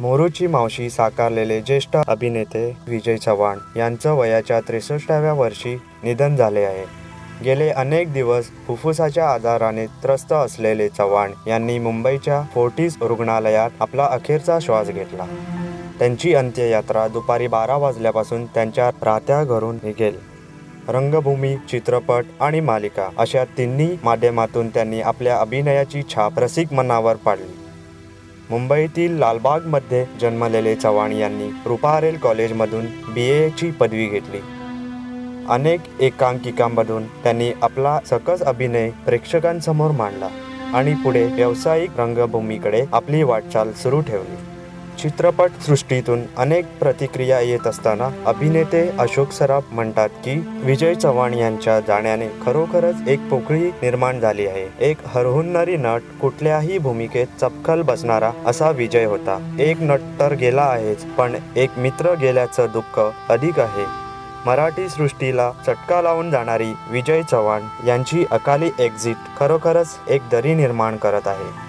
मोरूची मावशी साकारलेले ज्येष्ठ अभिनेते विजय चव्हाण यांचं वयाच्या 63व्या वर्षी निधन झाले आहे। गेले अनेक दिवस फुफ्फुसाच्या आजाराने त्रस्त असलेले चव्हाण यांनी मुंबईच्या फोर्टिस रुग्णालयात आपला अखेरचा श्वास घेतला। त्यांची अंत्ययात्रा दुपारी 12 वाजल्यापासून त्यांच्या राहत्या घरून निघेल। रंगभूमी, चित्रपट आणि मालिका अशा तिन्ही माध्यमातून त्यांनी आपल्या अभिनयाची छाप रसिक मनावर पाडली। मुंबईतील लालबागमध्ये जन्मलेले चव्हाण यांनी रुपारेल कॉलेजमधून BA ची पदवी घेतली। अनेक एकांकिकांमधून त्यांनी आपला सकस अभिनय प्रेक्षकांसमोर मांडला आणि पुढे व्यावसायिक रंगभूमीकडे आपली वाटचाल सुरू ठेवली। चित्रपट सृष्टीतून अनेक प्रतिक्रिया येत असताना अभिनेते अशोक सराफ म्हणतात की विजय चव्हाण यांच्या जाण्याने खरोखरच एक पोकळी निर्माण झाली आहे। एक हरहुन्नरी नट, कुठल्याही भूमिकेत चपखल बसणारा असा विजय होता। एक नट तर गेला आहेच, पण एक मित्र गेल्याचं दुःख अधिक आहे। मराठी सृष्टीला चटका लावून जाणारी विजय चव्हाण यांची अकाली एक्झिट खरोखरच एक दरी निर्माण करत आहे।